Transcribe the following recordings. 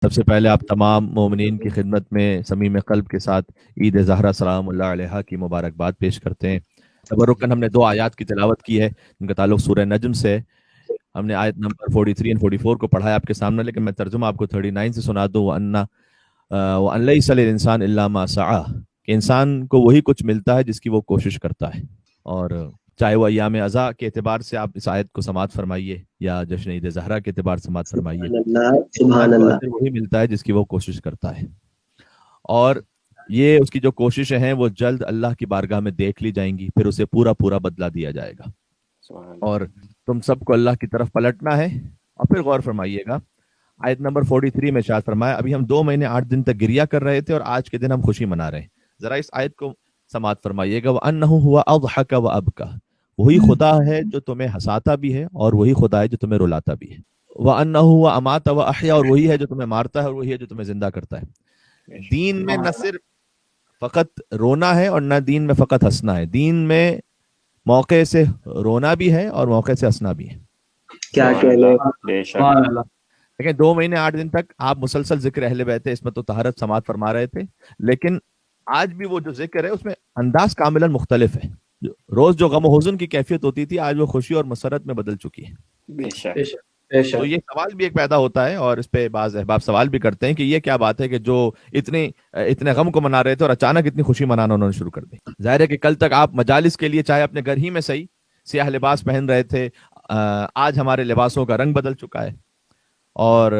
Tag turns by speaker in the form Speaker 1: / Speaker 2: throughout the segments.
Speaker 1: سب سے پہلے آپ تمام مومنین کی خدمت میں صمیم قلب کے ساتھ عید زہرا سلام اللہ علیہ کی مبارکباد پیش کرتے ہیں۔ تبرکن ہم نے 2 آیات کی تلاوت کی ہے جن کا تعلق سورہ نجم سے ہے۔ ہم نے آیت نمبر 43 اور 44 کو پڑھا ہے آپ کے سامنے، لیکن میں ترجمہ آپ کو 39 سے سنا دوں۔ وَأَن لَيْسَ لِلْإِنسَانِ إِلَّا مَا سَعَىٰ، کہ انسان کو وہی کچھ ملتا ہے جس کی وہ کوشش کرتا ہے۔ اور چاہے وہ ایام ازا کے اعتبار سے آپ اس آیت کو سماعت فرمائیے یا جشن عید زہرا کے اعتبار سے سماعت فرمائیے،
Speaker 2: سبحان اللہ،
Speaker 1: اجر وہی ملتا ہے جس کی وہ کوشش کرتا ہے، اور یہ اس کی جو کوششیں ہیں وہ جلد اللہ کی بارگاہ میں دیکھ لی جائیں گی، پھر اسے پورا پورا بدلہ دیا جائے گا۔ اور تم سب کو اللہ کی طرف پلٹنا ہے۔ اور پھر غور فرمائیے گا، آیت نمبر 43 میں ارشاد فرمایا ابھی ہم 2 مہینے 8 دن تک گریا کر رہے تھے اور آج کے دن ہم خوشی منا رہے ہیں۔ ذرا اس آیت کو سماعت فرمائیے گا، وَأَنَّهُ هُوَ أَضْحَكَ وَأَبْكَىٰ، وہی خدا ہے جو تمہیں ہنساتا بھی ہے اور وہی خدا ہے جو تمہیں رلاتا بھی ہے۔ وَأَنَّهُ هُوَ أَمَاتَ وَأَحْيَا، اور وہی ہے جو تمہیں مارتا ہے اور وہی ہے جو تمہیں زندہ کرتا ہے۔ دین میں نہ صرف فقط رونا ہے اور نہ دین میں فقط ہنسنا ہے، دین میں موقع سے رونا بھی ہے اور موقع سے ہنسنا بھی ہے۔
Speaker 2: کیا کہنے،
Speaker 1: لیکن 2 مہینے 8 دن تک آپ مسلسل ذکر اہل بیت عصمت و طہارت سماعت فرما رہے تھے، لیکن آج بھی وہ جو ذکر ہے اس میں انداز کاملاً مختلف ہے۔ روز جو غم و حزن کی کیفیت ہوتی تھی آج وہ خوشی اور مسرت میں بدل چکی ہے۔ تو یہ سوال بھی ایک پیدا ہوتا ہے اور اس پہ بعض احباب سوال بھی کرتے ہیں کہ یہ کیا بات ہے کہ جو اتنے غم کو منا رہے تھے اور اچانک اتنی خوشی منانا انہوں نے شروع کر دی۔ ظاہر ہے کہ کل تک آپ مجالس کے لیے چاہے اپنے گھر ہی میں صحیح سیاہ لباس پہن رہے تھے، آج ہمارے لباسوں کا رنگ بدل چکا ہے، اور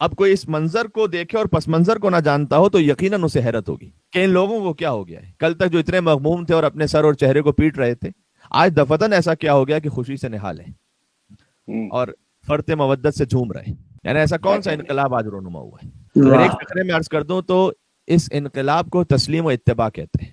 Speaker 1: اب کوئی اس منظر کو دیکھے اور پس منظر کو نہ جانتا ہو تو یقیناً اسے حیرت ہوگی کہ ان لوگوں کو کیا ہو گیا ہے۔ کل تک جو اتنے مغموم تھے اور اپنے سر اور چہرے کو پیٹ رہے تھے، آج دفتن ایسا کیا ہو گیا کہ خوشی سے نہال ہے اور فرت مودت سے جھوم رہے ہیں۔ یعنی ایسا کون سا انقلاب آج رونما ہوا ہے؟ اگر ایک فقرے میں عرض کر دوں تو اس انقلاب کو تسلیم و اتباع کہتے ہیں۔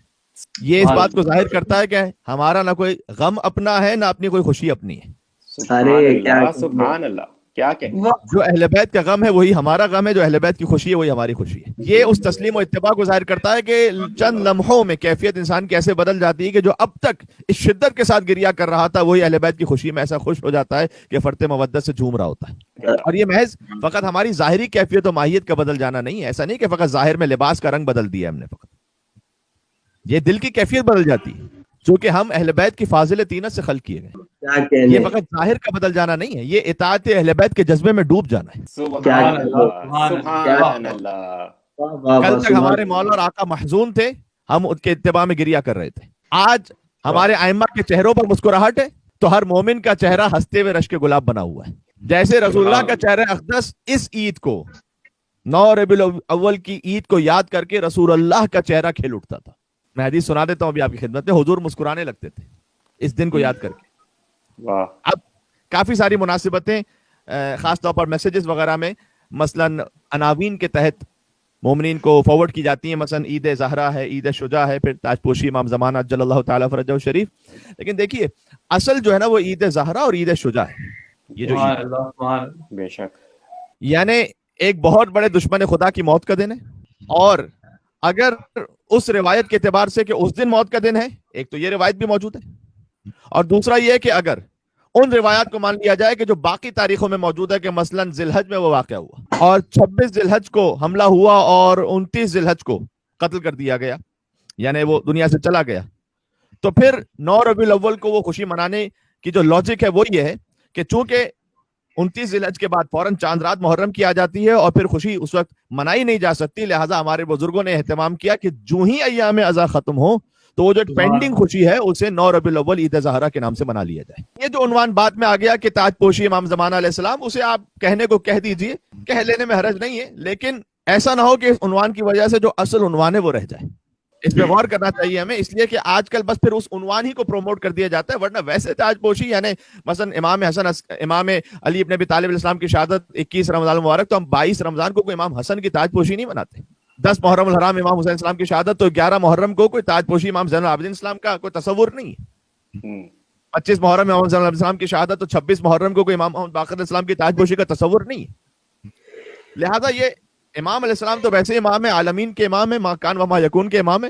Speaker 1: یہ اس بات کو ظاہر کرتا ہے کہ ہمارا نہ کوئی غم اپنا ہے نہ اپنی کوئی خوشی اپنی ہے۔
Speaker 3: سبحان اللہ، کیا کہ
Speaker 1: جو اہل بیت کا غم ہے وہی ہمارا غم ہے، جو اہل بیت کی خوشی ہے وہی ہماری خوشی ہے۔ یہ اس تسلیم و اتباع کو ظاہر کرتا ہے کہ چند لمحوں میں کیفیت انسان کی ایسے بدل جاتی ہے کہ جو اب تک اس شدت کے ساتھ گریا کر رہا تھا وہی اہل بیت کی خوشی میں ایسا خوش ہو جاتا ہے کہ فرت مودت سے جھوم رہا ہوتا ہے۔ اور یہ محض فقط ہماری ظاہری کیفیت و ماہیت کا بدل جانا نہیں ہے، ایسا نہیں کہ فقط ظاہر میں لباس کا رنگ بدل دیا ہم نے، فقط یہ دل کی کیفیت بدل جاتی ہے، چونکہ ہم اہل بیت کی فاضل طینت سے خلق کیے گئے۔ یہ فقط ظاہر کا بدل جانا نہیں ہے، یہ اطاعت اہل بیت کے جذبے میں ڈوب جانا ہے۔
Speaker 3: سبحان اللہ۔
Speaker 1: کل تک ہمارے مولا اور آقا محزون تھے، ہم ان کے اتباع میں گریا کر رہے تھے۔ آج ہمارے ائمہ کے چہروں پر مسکراہٹ ہے تو ہر مومن کا چہرہ ہنستے ہوئے رشک گلاب بنا ہوا ہے۔ جیسے رسول اللہ کا چہرہ اقدس اس عید کو 9 ربیع الاول کی عید کو یاد کر کے رسول اللہ کا چہرہ کھل اٹھتا تھا۔ میں حدیث سنا دیتا ہوں ابھی آپ کی خدمت میں، حضور مسکرانے لگتے تھے اس دن کو یاد کر کے۔ اب کافی ساری مناسبتیں خاص طور پر میسیجز وغیرہ میں مثلاً عناوین کے تحت مومنین کو فارورڈ کی جاتی ہیں، مثلاً عید زہرا ہے، عید شجاع ہے، پھر تاج پوشی امام زمانہ جل اللہ تعالیٰ فرجہ شریف۔ لیکن دیکھیے اصل جو ہے نا وہ عید زہرا اور عید شجاع ہے۔ یہ جو
Speaker 3: بے شک،
Speaker 1: یعنی ایک بہت بڑے دشمن خدا کی موت کا دن ہے، اور اگر اس روایت کے اعتبار سے کہ اس دن موت کا دن ہے، ایک تو یہ روایت بھی موجود ہے، اور دوسرا یہ کہ اگر ان روایات کو مان لیا جائے کہ جو باقی تاریخوں میں موجود ہے کہ مثلاً ذی الحج میں وہ واقعہ ہوا اور 26 ذی الحج کو حملہ ہوا اور 29 ذی الحج کو قتل کر دیا گیا، یعنی وہ دنیا سے چلا گیا، تو پھر 9 ربیع الاول کو وہ خوشی منانے کی جو لاجک ہے وہ یہ ہے کہ چونکہ 29 ذی الحج کے بعد فوراً چاند رات محرم کی آ جاتی ہے اور پھر خوشی اس وقت منائی نہیں جا سکتی، لہٰذا ہمارے بزرگوں نے اہتمام کیا کہ جو ہی ایام ازا ختم ہو تو وہ جو پینڈنگ خوشی ہے اسے 9 ربیع الاول عید زہرا کے نام سے منا لیا جائے۔ یہ جو عنوان بعد میں آ گیا کہ تاج پوشی امام زمانہ علیہ السلام، اسے آپ کہنے کو کہہ دیجئے، کہہ لینے میں حرج نہیں ہے، لیکن ایسا نہ ہو کہ اس عنوان کی وجہ سے جو اصل عنوان ہے وہ رہ جائے۔ اس پہ غور کرنا چاہیے ہمیں، اس لیے کہ آج کل بس پھر اس عنوان ہی کو پروموٹ کر دیا جاتا ہے، ورنہ ویسے تاج پوشی یعنی مثلا امام علی ابن ابی طالب علیہ السلام کی شہادت 21 رمضان المبارک، تو ہم 22 رمضان کو کوئی امام حسن کی تاج پوشی نہیں مناتے۔ 10 محرم الحرام امام حسین السلام کی شہادت، تو 11 محرم کو کوئی تاج پوشی امام زین العابدین السلام کا کوئی تصور نہیں ہے۔ 25 محرم امام زین العابدین السلام کی شہادت، تو 26 محرم کو کوئی امام محمد باقر علیہ السلام کی تاج پوشی کا تصور نہیں ہے۔ لہذا یہ امام علیہ السلام تو ویسے امام ہے، عالمین کے امام ہے، ما کان و ما یکون کے امام ہے،